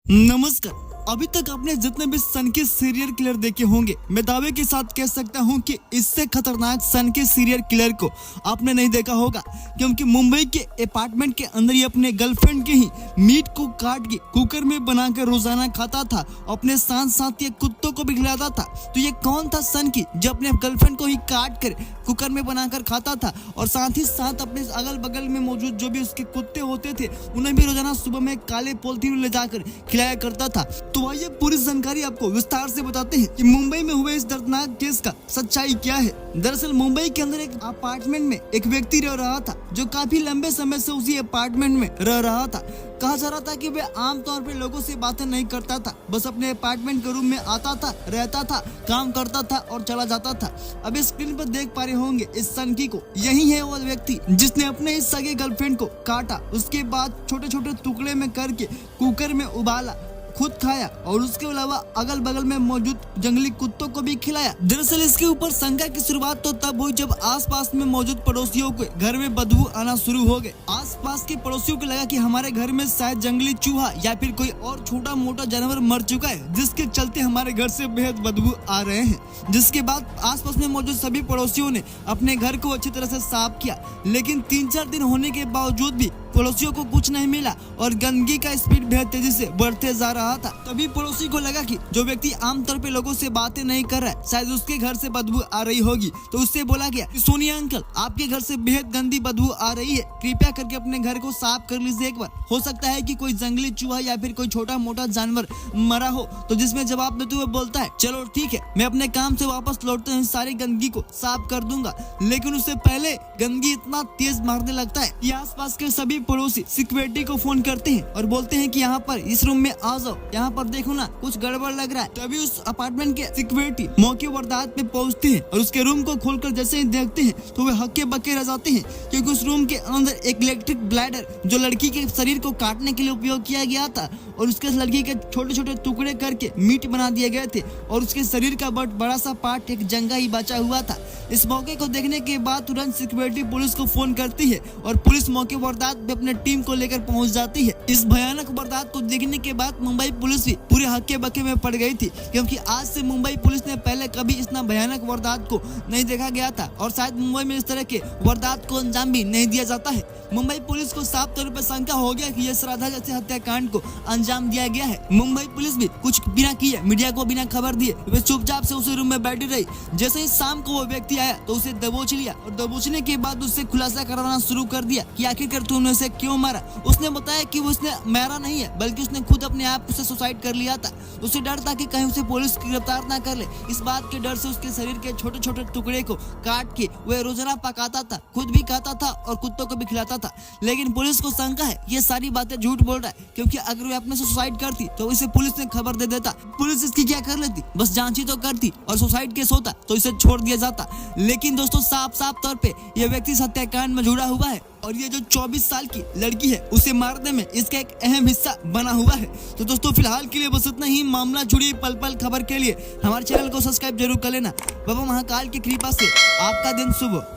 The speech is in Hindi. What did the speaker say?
नमस्कार। अभी तक आपने जितने भी सन के सीरियल किलर देखे होंगे, मैं दावे के साथ कह सकता हूं कि इससे खतरनाक सन के सीरियल किलर को आपने नहीं देखा होगा, क्योंकि मुंबई के अपार्टमेंट के अंदर ही अपने गर्लफ्रेंड के ही मीट को काट के कुकर में बनाकर रोजाना खाता था, अपने साथ साथ ये कुत्तों को भी खिलाता था। तो ये कौन था सन की जो अपने गर्लफ्रेंड को ही काट कर कुकर में बनाकर खाता था और साथ ही साथ अपने अगल बगल में मौजूद जो भी उसके कुत्ते होते थे उन्हें भी रोजाना सुबह में काले पॉलिथीन में ले जाकर खिलाया करता था। तो आइए पूरी जानकारी आपको विस्तार से बताते हैं कि मुंबई में हुए इस दर्दनाक केस का सच्चाई क्या है। दरअसल मुंबई के अंदर एक अपार्टमेंट में एक व्यक्ति रह रहा था जो काफी लंबे समय से उसी अपार्टमेंट में रह रहा था। कहा जा रहा था कि वह आमतौर पर लोगों से बातें नहीं करता था, बस अपने अपार्टमेंट के रूम में आता था, रहता था, काम करता था और चला जाता था। अब स्क्रीन पर देख पा रहे होंगे इस सनकी को, यही है वो व्यक्ति जिसने अपने इस सगे गर्लफ्रेंड को काटा, उसके बाद छोटे छोटे टुकड़े में करके कुकर में उबाला, खुद खाया और उसके अलावा अगल बगल में मौजूद जंगली कुत्तों को भी खिलाया। दरअसल इसके ऊपर शंका की शुरुआत तो तब हुई जब आसपास में मौजूद पड़ोसियों के घर में बदबू आना शुरू हो गए। आसपास के पड़ोसियों को लगा कि हमारे घर में शायद जंगली चूहा या फिर कोई और छोटा मोटा जानवर मर चुका है, जिसके चलते हमारे घर से बेहद बदबू आ रहे हैं। जिसके बाद आसपास में मौजूद सभी पड़ोसियों ने अपने घर को अच्छी तरह से साफ किया, लेकिन 3-4 दिन होने के बावजूद भी पड़ोसियों को कुछ नहीं मिला और गंदगी का स्पीड बेहद तेजी से बढ़ते जा रहा था। तभी पड़ोसी को लगा कि जो व्यक्ति आमतौर पे लोगों से बातें नहीं कर रहा है, शायद उसके घर से बदबू आ रही होगी। तो उससे बोला गया कि सोनिया अंकल, आपके घर से बेहद गंदी बदबू आ रही है, कृपया करके अपने घर को साफ कर लीजिए एक बार, हो सकता है कि कोई जंगली चूहा या फिर कोई छोटा मोटा जानवर मरा हो। तो जिसमें जवाब देते हुए बोलता है, चलो ठीक है, मैं अपने काम से वापस लौटते हैं, सारी गंदगी को साफ कर दूंगा। लेकिन उससे पहले गंदगी इतना तेज मारने लगता है कि आसपास के सभी पड़ोसी सिक्योरिटी को फोन करते हैं और बोलते हैं कि यहाँ पर इस रूम में आ जाओ, यहाँ पर देखो ना, कुछ गड़बड़ लग रहा है। तभी उस अपार्टमेंट के सिक्योरिटी मौके वारदात पे पहुँचते हैं और उसके रूम को खोलकर जैसे ही देखते हैं तो वे हक्के बक्के रह जाते हैं, क्योंकि उस रूम के अंदर एक इलेक्ट्रिक ब्लैडर जो लड़की के शरीर को काटने के लिए उपयोग किया गया था और उसके लड़की के छोटे छोटे टुकड़े करके मीट बना दिए गए थे और उसके शरीर का बड़ा सा पार्ट एक जंगा ही बचा हुआ था। इस मौके को देखने के बाद तुरंत सिक्योरिटी पुलिस को फोन करती है और पुलिस मौके वारदात में अपने टीम को लेकर पहुंच जाती है। इस भयानक वारदात को देखने के बाद मुंबई पुलिस भी पूरे हक्के बक्के में पड़ गई थी, क्योंकि आज से मुंबई पुलिस ने पहले कभी इतना भयानक वारदात को नहीं देखा गया था और शायद मुंबई में इस तरह के वारदात को अंजाम भी नहीं दिया जाता है। मुंबई पुलिस को साफ तौर पर शंका हो गया कि यह श्रद्धा जैसे हत्याकांड को अंजाम दिया गया है। मुंबई पुलिस भी कुछ बिना किए, मीडिया को बिना खबर दिए, वे चुपचाप से उसी रूम में बैठी रही। जैसे ही शाम को वो व्यक्ति आया तो उसे दबोच लिया और दबोचने के बाद उससे खुलासा करवाना शुरू कर दिया कि आखिरकार तूने उसे क्यों मारा। उसने बताया कि वो उसने मारा नहीं है, बल्कि उसने खुद अपने आप से सुसाइड कर लिया था। उसे डर था कि कहीं उसे पुलिस गिरफ्तार ना कर ले। इस बात के डर से उसके शरीर के छोटे छोटे टुकड़े को काट के वह रोजाना पकाता था, खुद भी खाता था और कुत्तों को भी खिलाता था। लेकिन पुलिस को शंका है ये सारी बातें झूठ बोल रहा है, क्योंकि अगर वह अपने से सुसाइड करती तो इसे पुलिस ने खबर दे देता। पुलिस इसकी क्या कर लेती, बस जांच ही तो करती और सुसाइड केस होता तो इसे छोड़ दिया जाता। लेकिन दोस्तों साफ साफ तौर पे ये व्यक्ति हत्याकांड में जुड़ा हुआ है और ये जो 24 साल की लड़की है उसे मारने में इसका एक अहम हिस्सा बना हुआ है। तो दोस्तों फिलहाल के लिए बस इतना ही। मामला जुड़ी पल पल खबर के लिए हमारे चैनल को सब्सक्राइब जरूर कर लेना। बाबा महाकाल की कृपा से आपका दिन शुभ हो।